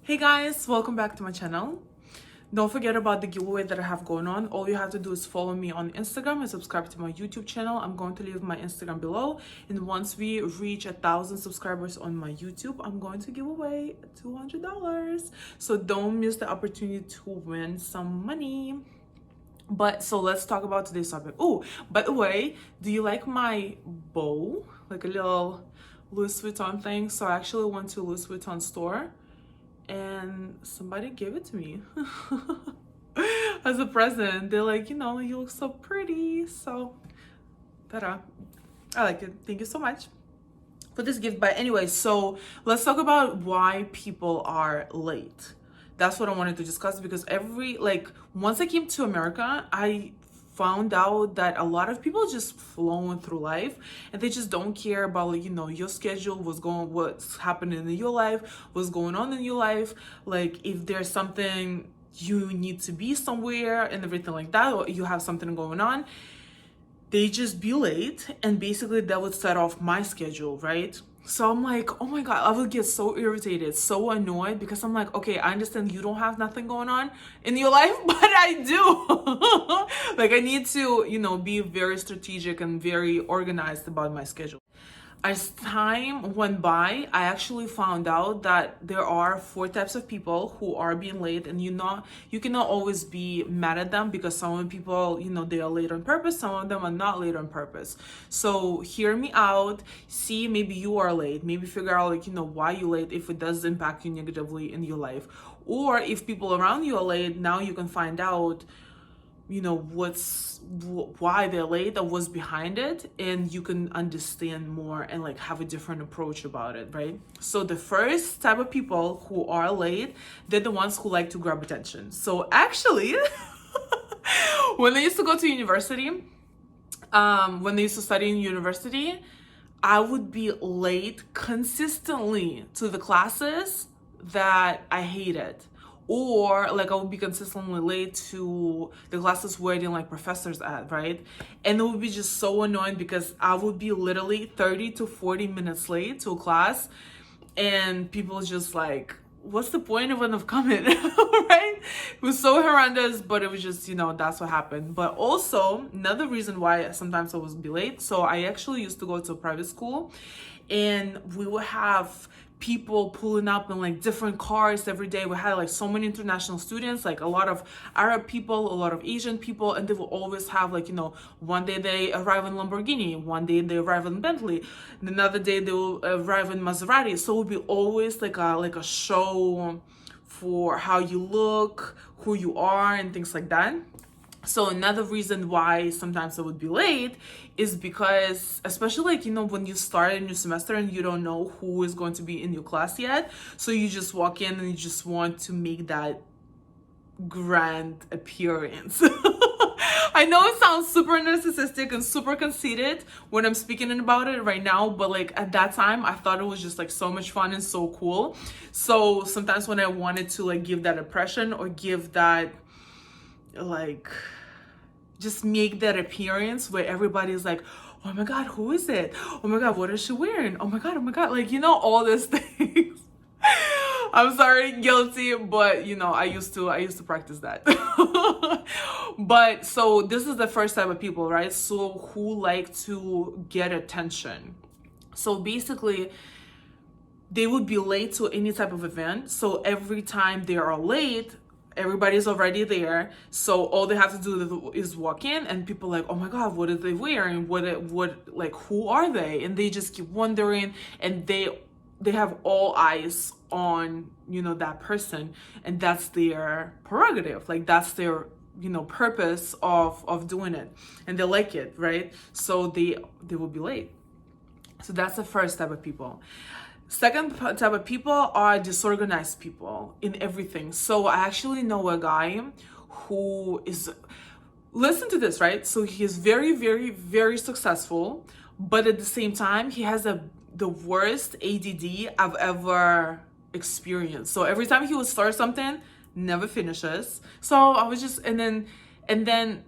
Hey guys, welcome back to my channel. Don't forget about the giveaway that I have going on. All you have to do is follow me on Instagram and subscribe to my YouTube channel. I'm going to leave my Instagram below. And once we reach 1,000 subscribers on my YouTube, I'm going to give away $200. So don't miss the opportunity to win some money. So let's talk about today's topic. Oh, by the way, do you like my bow? Like a little Louis Vuitton thing. So I actually went to Louis Vuitton store and somebody gave it to me as a present. They're like, you look so pretty. So, ta-da. I like it. Thank you so much for this gift. But anyway, so let's talk about why people are late. That's what I wanted to discuss because once I came to America, I found out that a lot of people just flowing through life and they just don't care about your schedule, what's happening in your life, what's going on in your life, like if there's something you need to be somewhere and everything like that, or you have something going on, they just be late, and basically that would set off my schedule, right? So I'm like, oh my God, I would get so irritated, so annoyed, because I'm like, okay, I understand you don't have nothing going on in your life, but I do. Like I need to, be very strategic and very organized about my schedule. As time went by, I actually found out that there are 4 types of people who are being late, and you cannot always be mad at them because some people, they are late on purpose, some of them are not late on purpose. So hear me out, see maybe you are late, maybe figure out why you're late, if it does impact you negatively in your life, or if people around you are late, now you can find out why they're late or what's behind it, and you can understand more and have a different approach about it, right? So the first type of people who are late, they're the ones who like to grab attention. So actually when I used to go to university, when I used to study in university, I would be late consistently to the classes that I hated, or I would be consistently late to the classes where I didn't like professors at, right? And it would be just so annoying because I would be literally 30 to 40 minutes late to a class, and people just like, what's the point of coming? Right? It was so horrendous, but it was just, that's what happened. But also another reason why sometimes I would be late, so I actually used to go to a private school, and we would have people pulling up in different cars every day. We had so many international students, a lot of Arab people, a lot of Asian people, and they will always have one day they arrive in Lamborghini, one day they arrive in Bentley, and another day they will arrive in Maserati. So it will be always like a show for how you look, who you are, and things like that. So another reason why sometimes I would be late is because, especially when you start a new semester and you don't know who is going to be in your class yet, so you just walk in and you just want to make that grand appearance. I know it sounds super narcissistic and super conceited when I'm speaking about it right now, but at that time I thought it was just so much fun and so cool. So sometimes when I wanted to give that impression or give that just make that appearance where everybody's like, oh my God, who is it? Oh my God, what is she wearing? Oh my God, all these things. I'm sorry, guilty, but I used to practice that. But so this is the first type of people, right? So who like to get attention. So basically they would be late to any type of event. So every time they are late, everybody's already there, so all they have to do is walk in, and people are like, oh my God, what are they wearing? What who are they? And they just keep wondering, and they have all eyes on that person, and that's their prerogative, that's their purpose of doing it, and they like it, right? So they will be late. So that's the first type of people. Second type of people are disorganized people in everything. So I actually know a guy who is, listen to this, right? So he is very, very, very successful, but at the same time, he has the worst ADD I've ever experienced. So every time he would start something, never finishes. So I was just, and then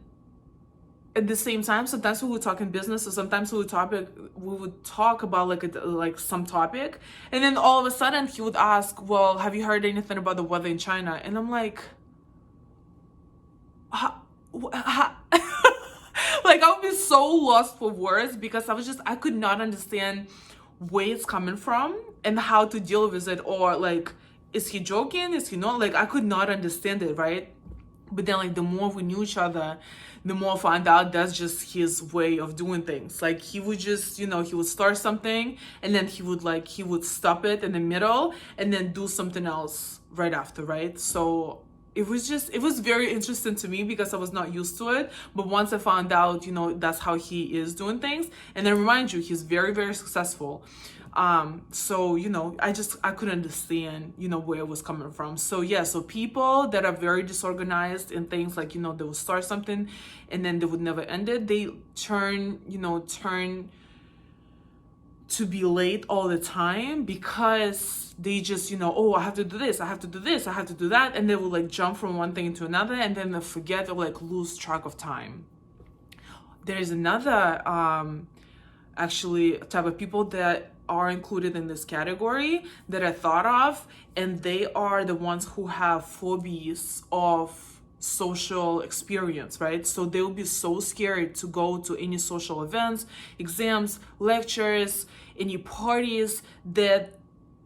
at the same time, sometimes we would talk in business, or sometimes we would talk about like some topic, and then all of a sudden he would ask, well, have you heard anything about the weather in China? And I'm like, like, I would be so lost for words, because I could not understand where it's coming from and how to deal with it, or like, is he joking, is he not? Like, I could not understand it, right? But then, like, the more we knew each other, the more I found out that's just his way of doing things. Like, he would just, he would start something, and then he would stop it in the middle and then do something else right after, right? So it was very interesting to me, because I was not used to it. But once I found out, that's how he is doing things. And then remind you, he's very, very successful. So, I couldn't understand, where it was coming from. So yeah, so people that are very disorganized in things, like, they will start something and then they would never end it. They turn to be late all the time, because they just, oh, I have to do this, I have to do this, I have to do that. And they will like jump from one thing to another, and then they forget, or like lose track of time. There's another, actually, type of people that are included in this category that I thought of, and they are the ones who have phobias of social experience, right? So they'll be so scared to go to any social events, exams, lectures, any parties, that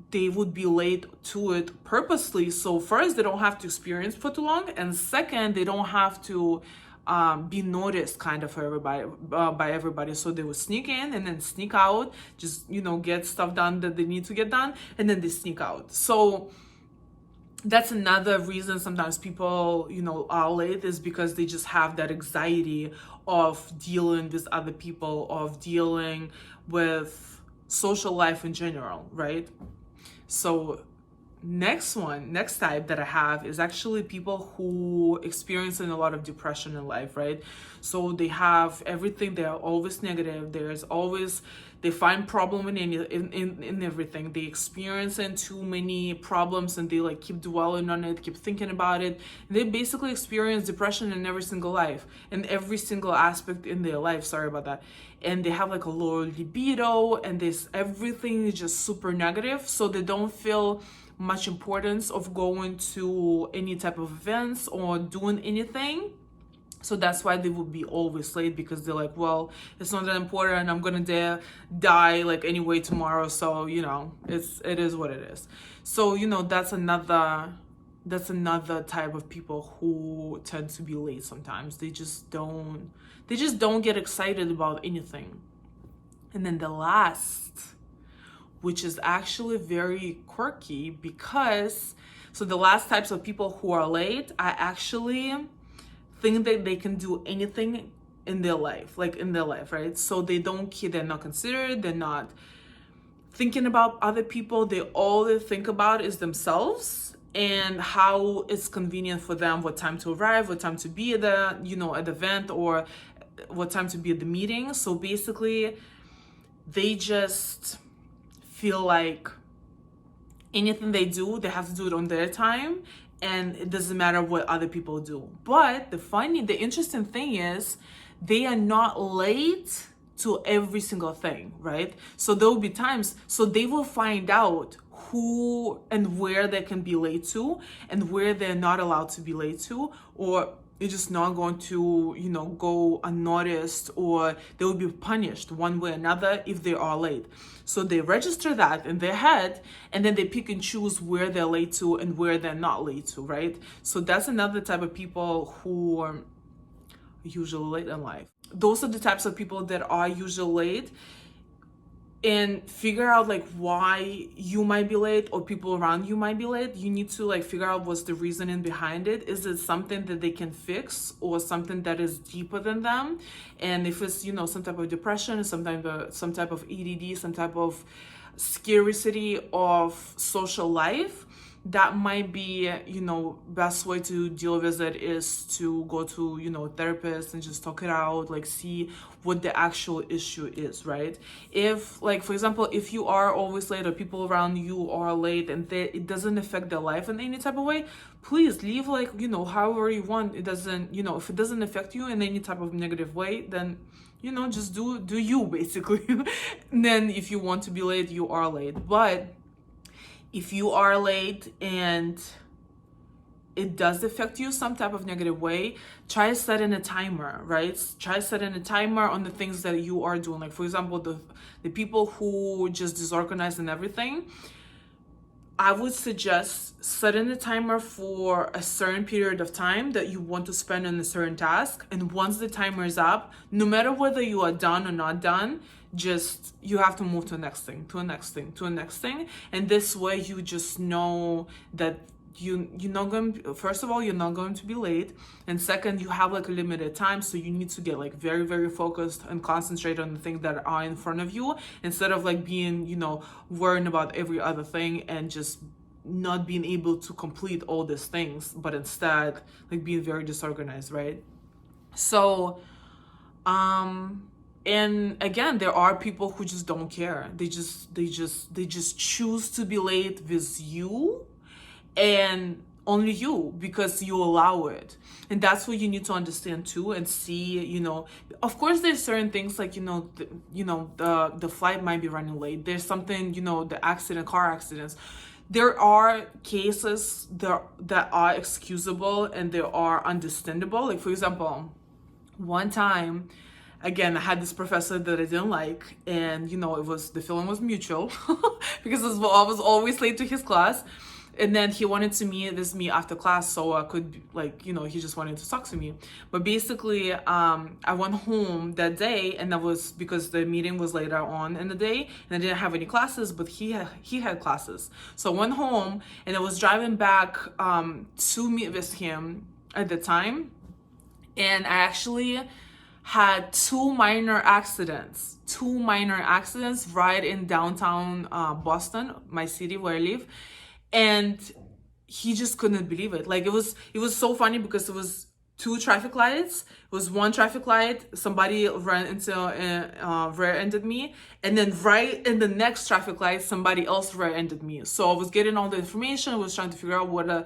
they would be late to it purposely. So first, they don't have to experience for too long, and second, they don't have to be noticed kind of for everybody, by everybody. So they would sneak in and then sneak out, just get stuff done that they need to get done, and then they sneak out. So that's another reason sometimes people are late, is because they just have that anxiety of dealing with other people, of dealing with social life in general, right? So next type that I have is actually people who experiencing a lot of depression in life, right? So they have everything, they're always negative, they find problem in everything. They experiencing too many problems, and they like keep dwelling on it, keep thinking about it. They basically experience depression in every single aspect in their life, sorry about that. And they have like a lower libido, and everything is just super negative, so they don't feel much importance of going to any type of events or doing anything. So that's why they would be always late, because they're like, well, it's not that important, I'm gonna die like anyway tomorrow, so it is what it is. So that's another type of people who tend to be late sometimes. They just don't get excited about anything. And then the last, which is actually very quirky, because the last types of people who are late, I actually think that they can do anything in their life, right? So they're not considerate, they're not thinking about other people. All they think about is themselves and how it's convenient for them, what time to arrive, what time to be at the event, or what time to be at the meeting. So basically, they just feel like anything they do, they have to do it on their time, and it doesn't matter what other people do. But the interesting thing is, they are not late to every single thing, right? So there will be times, so they will find out who and where they can be late to, and where they're not allowed to be late to, or you're just not going to, go unnoticed, or they will be punished one way or another if they are late. So they register that in their head, and then they pick and choose where they're late to and where they're not late to, right? So that's another type of people who are usually late in life. Those are the types of people that are usually late. And figure out like why you might be late, or people around you might be late. You need to like figure out what's the reasoning behind it. Is it something that they can fix, or something that is deeper than them? And if it's some type of depression, some type of ADD, some type of scarcity of social life, that might be, you know, best way to deal with it is to go to, you know, therapist and just talk it out, like see what the actual issue is, right? If, like, for example, if you are always late or people around you are late and it doesn't affect their life in any type of way, please leave, like, you know, however you want. It doesn't, you know, if it doesn't affect you in any type of negative way, then, you know, just do you, basically. And then if you want to be late, you are late. But if you are late and it does affect you some type of negative way, try setting a timer, right? Try setting a timer on the things that you are doing. Like, for example, the people who just disorganized and everything, I would suggest setting a timer for a certain period of time that you want to spend on a certain task. And once the timer is up, no matter whether you are done or not done, just you have to move to the next thing, to a next thing, to a next thing. And this way you just know that you're not going, first of all, you're not going to be late, and second, you have like a limited time, so you need to get like very, very focused and concentrate on the things that are in front of you, instead of like being, you know, worrying about every other thing and just not being able to complete all these things, but instead like being very disorganized, right? So and again, there are people who just don't care. They just choose to be late with you, and only you, because you allow it. And that's what you need to understand too, and see, you know, of course there's certain things like, you know, the flight might be running late, there's something, you know, the car accidents, there are cases that are excusable and they are understandable. Like, for example, one time, again, I had this professor that I didn't like, and, you know, the feeling was mutual because I was always late to his class. And then he wanted to meet with me after class so I could, like, you know, he just wanted to talk to me. But basically, I went home that day, and that was because the meeting was later on in the day, and I didn't have any classes, but he had classes. So I went home, and I was driving back to meet with him at the time, and I actually had two minor accidents right in downtown Boston, my city where I live. And he just couldn't believe it. Like, it was so funny because it was two traffic lights. It was one traffic light, somebody ran into rear-ended me, and then right in the next traffic light, somebody else rear-ended me. So I was getting all the information, I was trying to figure out whether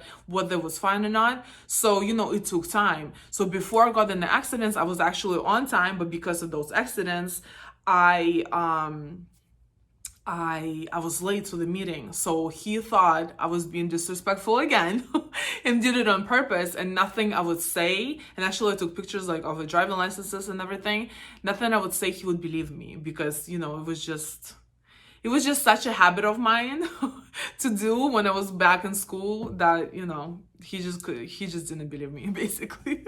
it was fine or not. So, you know, it took time. So before I got in the accidents, I was actually on time, but because of those accidents, I was late to the meeting. So he thought I was being disrespectful again and did it on purpose, and nothing I would say, and actually I took pictures like of the driving licenses and everything, nothing I would say he would believe me, because, you know, it was just such a habit of mine to do when I was back in school that, you know, he just didn't believe me, basically.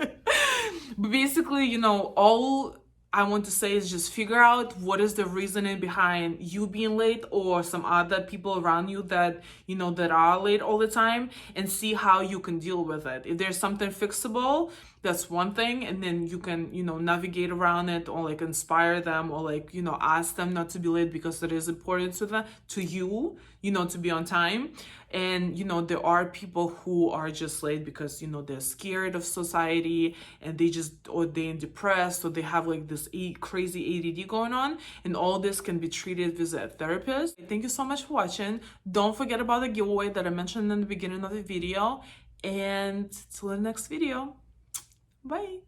But basically, you know, all I want to say is just figure out what is the reasoning behind you being late, or some other people around you that, you know, that are late all the time, and see how you can deal with it. If there's something fixable, that's one thing, and then you can, you know, navigate around it, or like inspire them, or like, you know, ask them not to be late because it is important to you, you know, to be on time. And, you know, there are people who are just late because, you know, they're scared of society, and or they're depressed, or they have like this crazy ADD going on, and all this can be treated with a therapist. Thank you so much for watching. Don't forget about the giveaway that I mentioned in the beginning of the video, and till the next video. Bye.